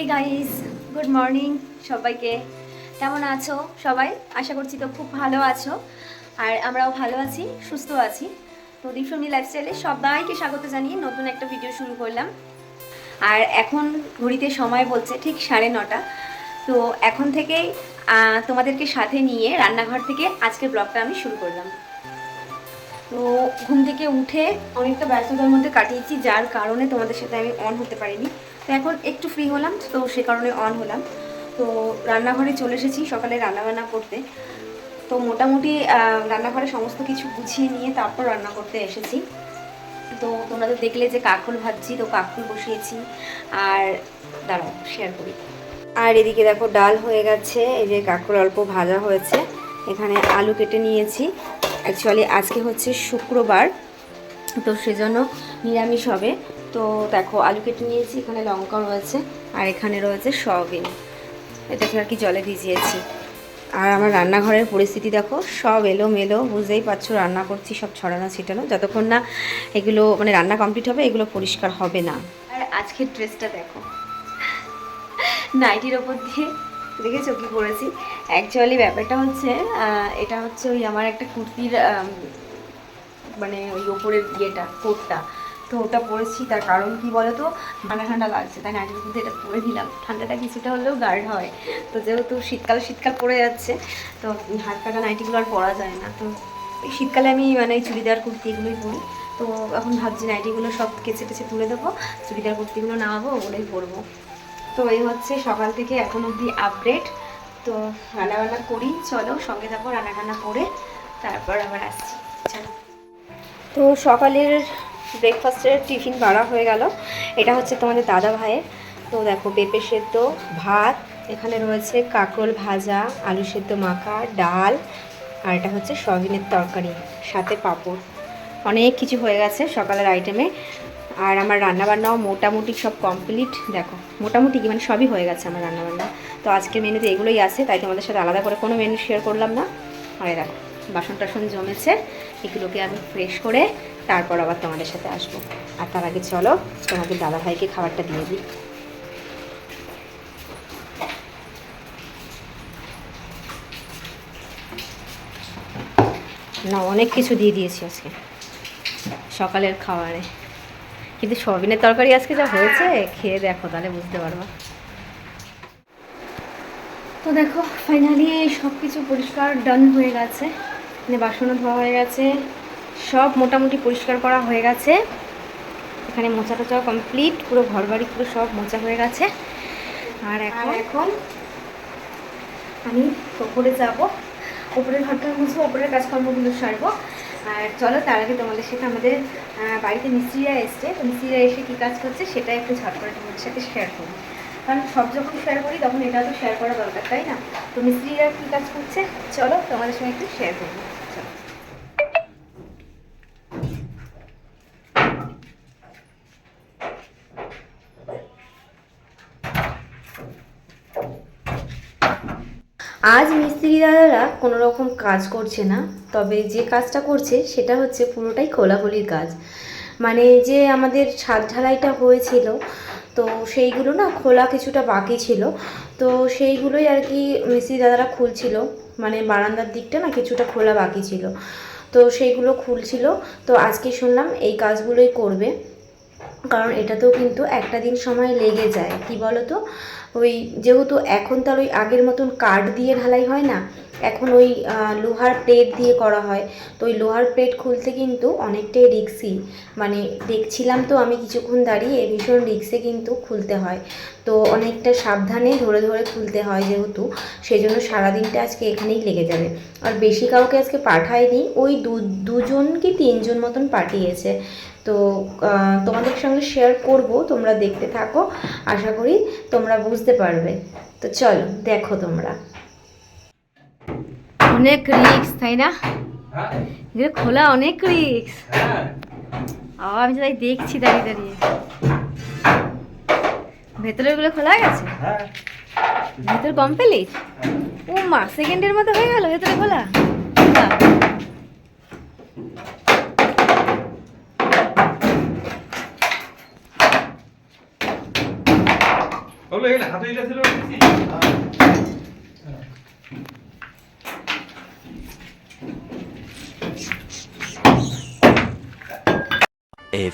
Hey guys, good morning সবাইকে। কেমন আছো সবাই? আশা করছি তো খুব ভালো আছো, আর আমরাও ভালো আছি, সুস্থ আছি। তো দীপশর্মী লাইফস্টাইলে সবাইকে স্বাগত জানিয়ে নতুন একটা ভিডিও শুরু করলাম। আর এখন ঘড়িতে সময় বলছে ঠিক 9:30। তো এখন থেকেই তোমাদেরকে সাথে নিয়ে রান্নাঘর থেকে আজকের ব্লগটা আমি শুরু করলাম। তো ঘুম থেকে উঠে অনেকটা ব্যস্ততার মধ্যে কাটিয়েছি, যার কারণে তোমাদের সাথে আমি অন হতে পারিনি। তো এখন একটু ফ্রি হলাম, তো সে কারণে অন হলাম। তো রান্নাঘরে চলে এসেছি সকালে রান্নাবান্না করতে। তো মোটামুটি রান্নাঘরে সমস্ত কিছু গুছিয়ে নিয়ে তারপর রান্না করতে এসেছি। তো তোমরা তো দেখলে যে কাঁকরোল ভাজছি, তো কাঁকরোল বসিয়েছি। আর দাঁড়াও শেয়ার করি। আর এদিকে দেখো ডাল হয়ে গেছে, এই যে কাঁকরোল অল্প ভাজা হয়েছে। এখানে আলু কেটে নিয়েছি। অ্যাকচুয়ালি আজকে হচ্ছে শুক্রবার, তো সেজন্য নিরামিষ হবে। তো দেখো আলু কেটে নিয়েছি, এখানে লঙ্কা রয়েছে, আর এখানে রয়েছে সয়াবিন, এটাকে আর কি জলে ভিজিয়েছি। আর আমার রান্নাঘরের পরিস্থিতি দেখো, সব এলোমেলো, বুঝতেই পারছো রান্না করছি সব ছড়ানো ছিটানো। যতক্ষণ না এগুলো মানে রান্না কমপ্লিট হবে এগুলো পরিষ্কার হবে না। আর আজকের ড্রেসটা দেখো, নাইটির ওপর দিয়ে দেখেছো কি করেছি। অ্যাকচুয়ালি ব্যাপারটা হচ্ছে এটা হচ্ছে ওই আমার একটা কুর্তির মানে ওই ওপরের ইয়েটা কোটটা, তো ওটা পরেছি। তার কারণ কি বলো তো, ঠান্ডা ঠান্ডা লাগছে, তাই নাইটির মধ্যে এটা পরে দিলাম, ঠান্ডাটা কিছুটা হলেও গার্ড হয়। তো যেহেতু শীতকাল পড়ে যাচ্ছে, তো হাত কাটা নাইটিগুলো আর পরা যায় না। তো এই শীতকালে আমি মানে চুড়িদার কুর্তি এগুলোই পরি। তো এখন ভাবছি নাইটিগুলো সব কেচে টেচে তুলে দেবো, চুড়িদার কুর্তিগুলো নামাবো, ওগুলোই পরবো। তো এই হচ্ছে সকাল থেকে এখন অবধি আপডেট। তো রান্নাবান্না করি, চলো সঙ্গে থাকো, রান্নাবান্না করে তারপর আবার আসছি, চলো। তো সকালের ব্রেকফাস্টের টিফিন বাড়া হয়ে গেল। এটা হচ্ছে তোমাদের দাদা ভাইয়ের। তো দেখো পেঁপে সেদ্ধ, ভাত, এখানে রয়েছে কাঁকরোল ভাজা, আলু সেদ্ধ মাখা, ডাল, আর এটা হচ্ছে সয়াবিনের তরকারি, সাথে পাঁপড়। অনেক কিছু হয়ে গেছে সকালের আইটেমে। আর আমার রান্নাবান্নাও মোটামুটি সব কমপ্লিট। দেখো মোটামুটি কি মানে সবই হয়ে গেছে আমার রান্নাবান্না। তো আজকের মেনুতে এগুলোই আছে, তাই তোমাদের সাথে আলাদা করে কোনো মেনু শেয়ার করলাম না। আর দেখো বাসন টাসন জমেছে, এগুলোকে আমি ফ্রেশ করে তারপর আবার তোমাদের সাথে আসবো। আর তার আগে চলো তোমাদের দাদাভাইকে খাবারটা দিয়ে দিই। না অনেক কিছু দিয়ে দিয়েছি আজকে সকালের খাবারে, কিন্তু সয়াবিনের তরকারি আজকে যা হয়েছে খেয়ে দেখো তাহলে বুঝতে পারবা। তো দেখো ফাইনালি সব কিছু পরিষ্কার ডান হয়ে গেছে, মানে বাসনও ধোয়া হয়ে গেছে, সব মোটামুটি পরিষ্কার করা হয়ে গেছে। এখানে মোছা টোচাও কমপ্লিট, পুরো ঘর বাড়ি পুরো সব মোছা হয়ে গেছে। আর এখন আমি ওপরে যাব, ওপরের ঘরটা মুছবো, ওপরের কাজকর্মগুলো সারবো। আর চলো তার আগে তোমাদের সাথে আমাদের বাড়িতে মিস্ত্রিরা এসছে, তো মিস্ত্রিরা এসে কী কাজ করছে সেটা একটু ঝট করে তোমাদের সাথে শেয়ার করবো। কারণ সব যখন শেয়ার করি তখন এটা তো শেয়ার করা দরকার, তাই না? তো মিস্ত্রিরা কী কাজ করছে চলো তোমাদের সঙ্গে একটু শেয়ার করবো, চলো। আজ মিস্ত্রি দাদারা কোনো রকম কাজ করছে না, তবে যে কাজটা করছে সেটা হচ্ছে পুরোটাই খোলাখুলির কাজ। মানে যে আমাদের ছাদ ঢালাইটা হয়েছিল, তো সেইগুলো না খোলা কিছুটা বাকি ছিল, তো সেইগুলোই আর কি মিস্ত্রি দাদারা খুলছিল। মানে বারান্দার দিকটা না কিছুটা খোলা বাকি ছিল, তো সেইগুলো খুলছিল। তো আজকে শুনলাম এই কাজগুলোই করবে, কারণ এটাতেও কিন্তু একটা দিন সময় লেগে যায়। কি বলো তো, ওই যেহেতু এখন তার ওই আগের মতন কাঠ দিয়ে ঢালাই হয় না, এখন ওই লোহার প্লেট দিয়ে করা হয়। তো ওই লোহার প্লেট খুলতে কিন্তু অনেকটাই রিক্সি, মানে দেখছিলাম তো আমি কিছুক্ষণ দাঁড়িয়ে, ভীষণ রিক্সে কিন্তু খুলতে হয়। তো অনেকটা সাবধানে ধরে ধরে খুলতে হয়, যেহেতু সেই জন্য সারাদিনটা আজকে এখানেই লেগে যাবে। আর বেশি কাউকে আজকে পাঠায়নি, ওই দুজন কি তিনজন মতন পাঠিয়েছে। তো তোমাদের সঙ্গে শেয়ার করব, তোমরা দেখতে থাকো, আশা করি তোমরা বুঝতে পারবে। তো চলো দেখো তোমরা। অনেক রিক্স তাই না, এগুলো খোলা অনেক রিক্স। আমি তাই দেখছি দাঁড়িয়ে দাঁড়িয়ে, ভেতরের গুলো খোলা গেছে, ভেতর কমপ্লিট। ও মা, সেকেন্ডের মতো হয়ে গেল ভেতরে খোলা। A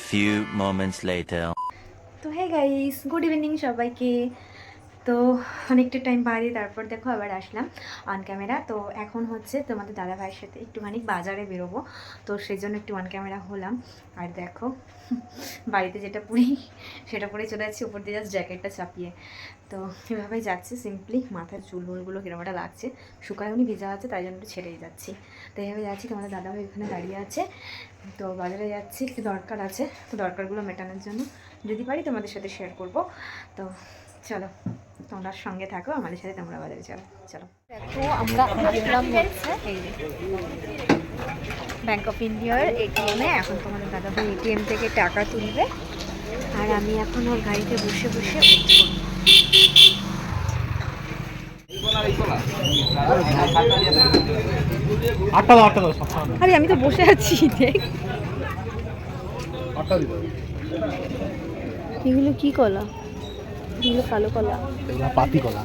few moments later. তো হে গাইস, গুড ইভিনিং সবাইকে। তো অনেকটা টাইম বাদে তারপর দেখো আবার আসলাম অন ক্যামেরা। তো এখন হচ্ছে তোমাদের দাদা ভাইয়ের সাথে একটুখানি বাজারে বেরোবো, তো সেই জন্য একটু অন ক্যামেরা হলাম। আর দেখো বাড়িতে যেটা পরি সেটা পরে চলে যাচ্ছি উপর দিয়ে, জাস্ট জ্যাকেটটা চাপিয়ে। তো এভাবেই যাচ্ছি সিম্পলি। মাথার চুলগুলো কিরকম একটা লাগছে, শুকায়নি, ভেজা আছে, তাই জন্য একটু ছেড়েই যাচ্ছি। তো এইভাবে যাচ্ছি, তোমাদের দাদাভাই এখানে দাঁড়িয়ে আছে। তো বাজারে যাচ্ছি, একটু দরকার আছে, তো দরকারগুলো মেটানোর জন্য যদি পারি তোমাদের সাথে শেয়ার করব। তো চলো তোমরা সঙ্গে থাকো, আমাদের সাথে তোমরা বাজারে চলো। চলো দেখো আমরা আসলাম হচ্ছে এই যে ব্যাংক অফ ইন্ডিয়ার এটিএমে। এখন তোমাদের দাদাভাই এটিএম থেকে টাকা তুলবে, আর আমি এখন ওর গাড়িতে বসে বসে আরে আমি তো বসে আছি, দেখ এগুলো কি কলা? এগুলো কালো কলা, পাতি কলা।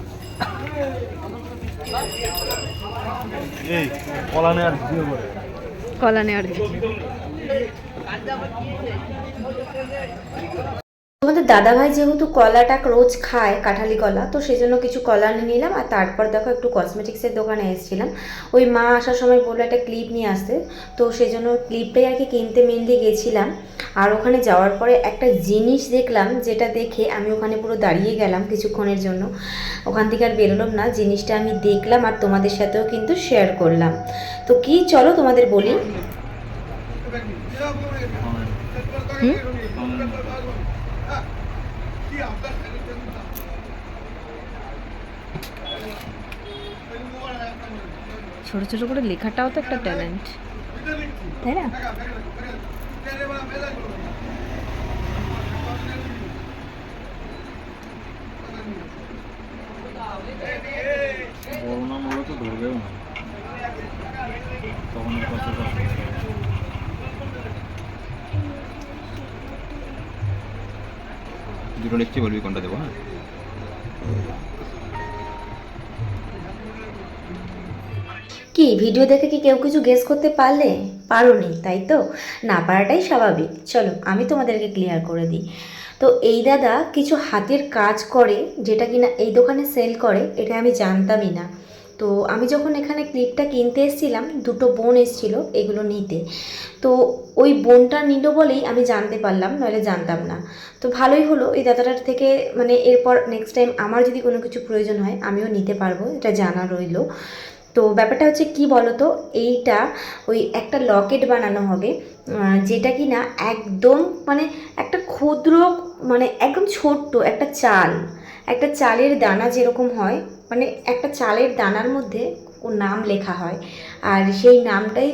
এই কলা নেওয়ার ভিডিও করে, কলা নেওয়ার তোমাদের দাদাভাই যেহেতু কলাটা রোজ খায়, কাঁঠালি কলা, তো সেই জন্য কিছু কলা নিয়ে নিলাম। আর তারপর দেখো একটু কসমেটিক্সের দোকানে এসেছিলাম, ওই মা আসার সময় বললো একটা ক্লিপ নিয়ে আসতে, তো সেই জন্য ক্লিপটাই আর কি কিনতে মেনলি গেছিলাম। আর ওখানে যাওয়ার পরে একটা জিনিস দেখলাম, যেটা দেখে আমি ওখানে পুরো দাঁড়িয়ে গেলাম কিছুক্ষণের জন্য, ওখান থেকে আর বেরোলাম না। জিনিসটা আমি দেখলাম আর তোমাদের সাথেও কিন্তু শেয়ার করলাম। তো কি, চলো তোমাদের বলি। ছোট ছোট করে লেখাটাও তো একটা ট্যালেন্ট, তাই না? দুটো লিখছি, বলবি কোনটা দেবো। হ্যাঁ, কি ভিডিও দেখে কি কেউ কিছু গেস করতে পারলে? পারোনি, তাই তো? না পারাটাই স্বাভাবিক। চলো আমি তোমাদেরকে ক্লিয়ার করে দিই। তো এই দাদা কিছু হাতের কাজ করে, যেটা কিনা এই দোকানে সেল করে, এটা আমি জানতামই না। তো আমি যখন এখানে ক্লিপটা কিনতে এসেছিলাম, দুটো বোন এসেছিলো এগুলো নিতে, তো ওই বোনটা নিল বলেই আমি জানতে পারলাম, নইলে জানতাম না। তো ভালোই হলো এই দাদাটার থেকে, মানে এরপর নেক্সট টাইম আমার যদি কোনো কিছু প্রয়োজন হয় আমিও নিতে পারবো, এটা জানা রইলো। তো ব্যাপারটা হচ্ছে কি বলো তো, এইটা ওই একটা লকেট বানানো হবে, যেটা কি না একদম মানে একটা ক্ষুদ্র, মানে একদম ছোট্ট একটা চাল, একটা চালের দানা যেরকম হয়, মানে একটা চালের দানার মধ্যে নাম লেখা হয়। আর সেই নামটাই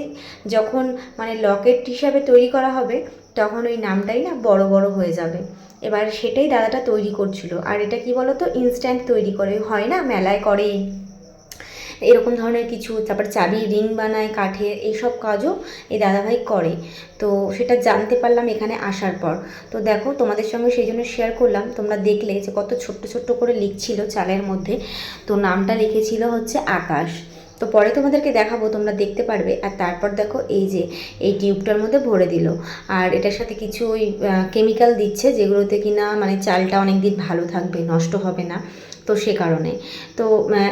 যখন মানে লকেট হিসাবে তৈরি করা হবে, তখন ওই নামটাই না বড় বড় হয়ে যাবে। এবার সেটাই দাদাটা তৈরি করছিল। আর এটা কি বলো তো, ইনস্ট্যান্ট তৈরি করে, হয় না মেলায় করে এরকম ধরনের কিছু। তারপর চাবি রিং বানায় কাঠের, এইসব কাজও এই দাদাভাই করে। তো সেটা জানতে পারলাম এখানে আসার পর। তো দেখো তোমাদের সঙ্গে সেই জন্য শেয়ার করলাম। তোমরা দেখলে যে কত ছোট্ট ছোট্ট করে লিখছিল চালের মধ্যে, তো নামটা লিখেছিল হচ্ছে আকাশ। তো পরে তোমাদেরকে দেখাবো, তোমরা দেখতে পারবে। আর তারপর দেখো এই যে এই টিউবটার মধ্যে ভরে দিল, আর এটার সাথে কিছু ওই কেমিক্যাল দিচ্ছে, যেগুলোতে কিনা মানে চালটা অনেক দিন ভালো থাকবে, নষ্ট হবে না। তো সে কারণে তো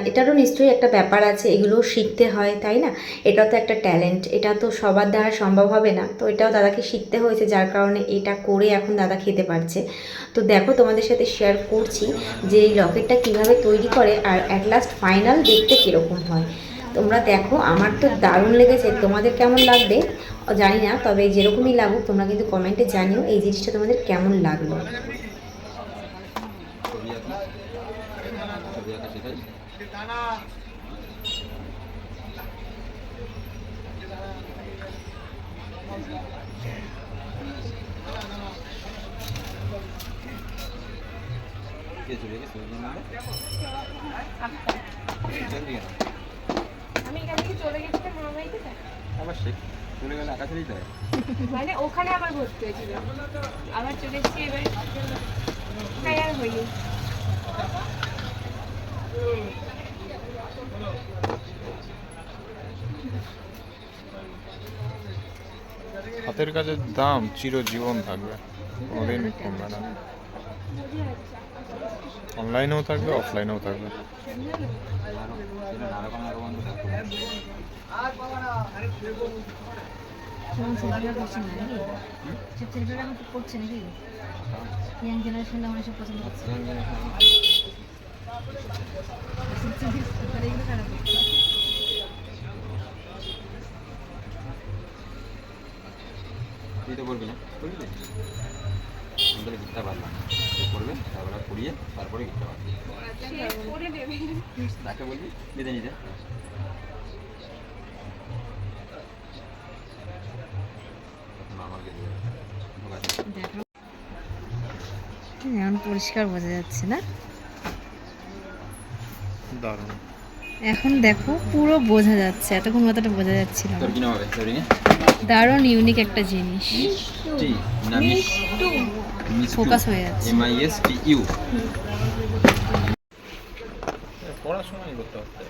এটারও নিশ্চয়ই একটা ব্যাপার আছে, এগুলো শিখতে হয়, তাই না? এটাও তো একটা ট্যালেন্ট, এটা তো সবার দ্বারা সম্ভব হবে না। তো এটাও দাদাকে শিখতে হয়েছে, যার কারণে এটা করে এখন দাদা খেতে পারছে। তো দেখো তোমাদের সাথে শেয়ার করছি যে এই লকেটটা কীভাবে তৈরি করে, আর অ্যাট লাস্ট ফাইনাল দেখতে কীরকম হয়। তোমরা দেখো, আমার তো দারুণ লেগেছে, তোমাদের কেমন লাগবে জানি না, তবে যেরকমই লাগুক তোমরা কিন্তু কমেন্টে জানিও এই জিনিসটা তোমাদের কেমন লাগলো। ছবি আঁকা শেখাই। আমি এখান থেকে চলে গেছিলাম মামাবাড়িতে, আবার শেখ চলে গেলে আঁকা ছেড়েই যায়, মানে ওখানে আবার ভর্তি হয়েছিল, আবার চলে এসেছি এবার, তাই আর হয়নি। হাতের কাজের দাম চিরজীবন থাকবে, কোনোদিন কমবে না। অনলাইনেও থাকবে, অফলাইনেও থাকবে। তুই তো বলবি না, বলবি আমাদের গিফটটা পারলাম করবে, তারপরে পড়িয়ে তারপরে গিফটটা পারবি। তাকে বলবি নিতে নিতে। আমাকে দেবে এখন পরিষ্কার বোঝা যাচ্ছে না, দারুণ। এখন দেখো পুরো বোঝা যাচ্ছে, এতক্ষণ অতটা বোঝা যাচ্ছিল না। তোর কি নাম হবে তোর রিঙে? দারুণ ইউনিক একটা জিনিস, মিষ্টি না মিষ্টু? ফোকাস হয়ে যাচ্ছে। MISTU। পড়াশোনাই করতে হচ্ছে।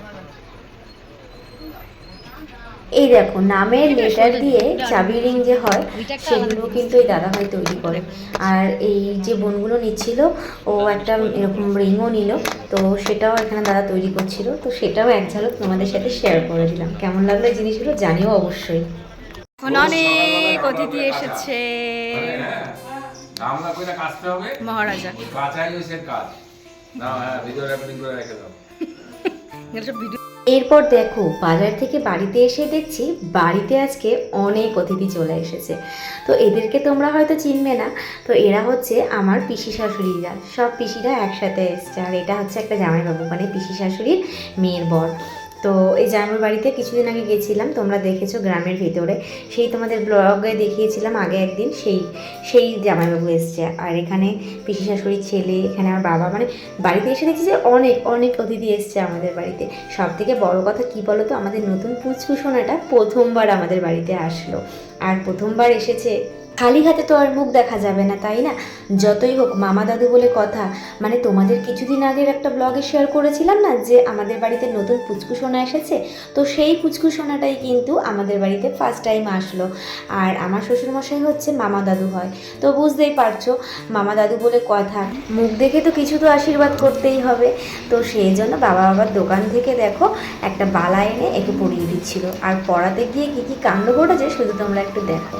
এই দেখো নামের লেটার দিয়ে চাবি রিং যে হয় সেগুলো কিন্তু এই দাদাভাই তৈরি করে। আর এই যে বোনগুলো নিচ্ছিল ও একটা এরকম রিংও নিল, তো সেটাও এখানে দাদা তৈরি করছিল, তো সেটাও এক ঝলক তোমাদের সাথে শেয়ার করে দিলাম। কেমন লাগলো এই জিনিসগুলো জানিও অবশ্যই। অনেক অতিথি এসেছে, আমরা কইরা কাজতে হবে মহারাজা। কাঁচাই হইছে কাজ না, ভিডিও রেকর্ডিং করে রেখে দাও। এরপর দেখো বাজার থেকে বাড়িতে এসে দেখছি বাড়িতে আজকে অনেক অতিথি চলে এসেছে। তো এদেরকে তোমরা হয়তো চিনবে না, তো এরা হচ্ছে আমার পিসি শাশুড়িরা, সব পিসিরা একসাথে এসছে। আর এটা হচ্ছে একটা জামাইবাবু, মানে পিসি শাশুড়ির মেয়ের বর। তো এই জামাইবাবুর বাড়িতে কিছুদিন আগে গেছিলাম, তোমরা দেখেছো গ্রামের ভিতরে, সেই তোমাদের ব্লগে দেখিয়েছিলাম আগে একদিন, সেই জামাইবাবু এসছে। আর এখানে পিসি শাশুড়ির ছেলে, এখানে আমার বাবা, মানে বাড়িতে এসে দেখছি যে অনেক অনেক অতিথি এসছে আমাদের বাড়িতে। সব থেকে বড় কথা কী বলো তো, আমাদের নতুন পুচকু সোনাটা প্রথমবার আমাদের বাড়িতে আসলো। আর প্রথমবার এসেছে, খালি হাতে তো আর মুখ দেখা যাবে না, তাই না? যতই হোক মামা দাদু বলে কথা। মানে তোমাদের কিছুদিন আগের একটা ব্লগে শেয়ার করেছিলাম না যে আমাদের বাড়িতে নতুন পুচকু সোনা এসেছে, তো সেই পুচকু সোনাটাই কিন্তু আমাদের বাড়িতে ফার্স্ট টাইম আসলো। আর আমার শ্বশুরমশাই হচ্ছে মামা দাদু হয়, তো বুঝতেই পারছো মামা দাদু বলে কথা, মুখ দেখে তো কিছু তো আশীর্বাদ করতেই হবে। তো সেই জন্য বাবার দোকান থেকে দেখো একটা বালা এনে একে পরিয়ে দিচ্ছিল। আর পড়াতে গিয়ে কী কী কাণ্ড ঘটেছে শুধু তোমরা একটু দেখো।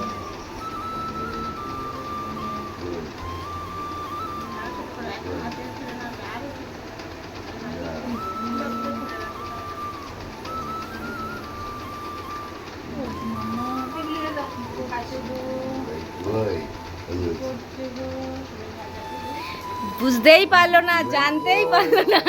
বুঝতেই পারলো না, জানতেই পারলো না।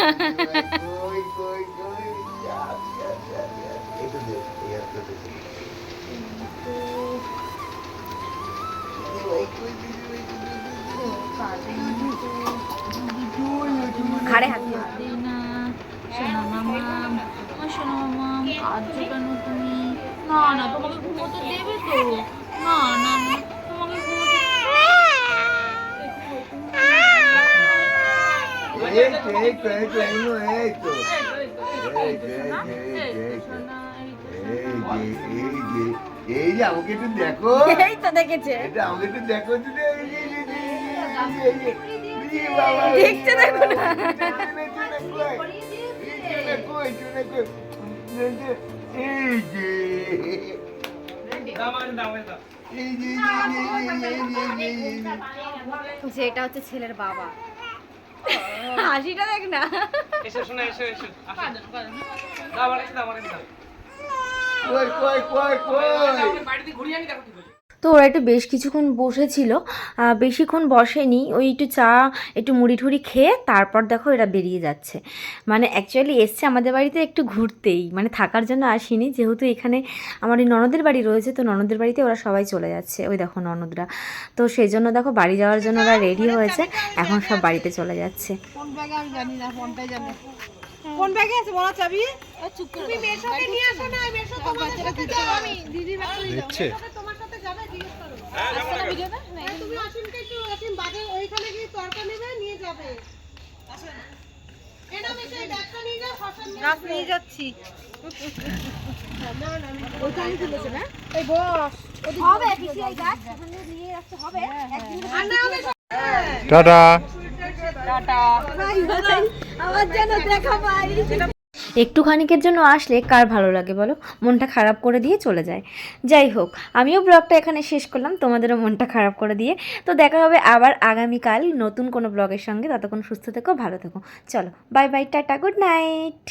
ঘাড়ে হাত দিয়ে। শোনো মামা, কাঁদছো কেন তুমি? না না, তোমাকে ঘুমোতে দেবে তো? না না না, তোমাকে ঘুমোতে এই যে আমাকে একটু দেখো, এই তো দেখেছে, এটা আমাকে একটু দেখো, দেখছে, দেখো না। যে এটা হচ্ছে ছেলের বাবা, হাসিটা দেখ না। এসে শোনা, এসে এসে বাড়িতে ঘুরিয়ে আনি, দেখো কি বলে। তো ওরা একটু বেশ কিছুক্ষণ বসেছিল, বেশিক্ষণ বসেনি, ওই একটু চা একটু মুড়ি ঠুড়ি খেয়ে তারপর দেখো এরা বেরিয়ে যাচ্ছে। মানে অ্যাকচুয়ালি এসছে আমাদের বাড়িতে একটু ঘুরতেই, মানে থাকার জন্য আসেনি, যেহেতু এখানে আমার এই ননদের বাড়ি রয়েছে, তো ননদের বাড়িতে ওরা সবাই চলে যাচ্ছে, ওই দেখো ননদরা। তো সেই জন্য দেখো বাড়ি যাওয়ার জন্য ওরা রেডি হয়েছে, এখন সব বাড়িতে চলে যাচ্ছে। কোন ব্যাগে আমি জানি না, ফোনটাই জানি। কোন ব্যাগে আছে বলা চাবি? চুপ করে তুমি মেশোকে নিয়ে আসো না, মেশো তোমার সাথে যাও, আমি দিদির ব্যাগে নিয়ে যাও। তোমার সাথে যাবে, জিজ্ঞেস করো। আসছে না ভিডিওতে? তুমি আসিনকে একটু আসিন বাজে ওইখানে গিয়ে তরকা নেবে, নিয়ে যাবে। আসেন। গাছ নিয়ে যাচ্ছি। এই বস হবে পিসি এই গাছ ওখানে নিয়ে রাখতে হবে টাটা। আমার যেন দেখা পাই। একটুখানিকের জন্য আসলে কার ভালো লাগে বলো, মনটা খারাপ করে দিয়ে চলে যায়। যাই হোক, আমিও ব্লগটা এখানে শেষ করলাম, তোমাদেরও মনটা খারাপ করে দিয়ে। তো দেখা হবে আবার আগামীকাল নতুন কোনো ব্লগের সঙ্গে। ততক্ষণ সুস্থ থেকো, ভালো থেকো। চলো bye bye, tata, good night.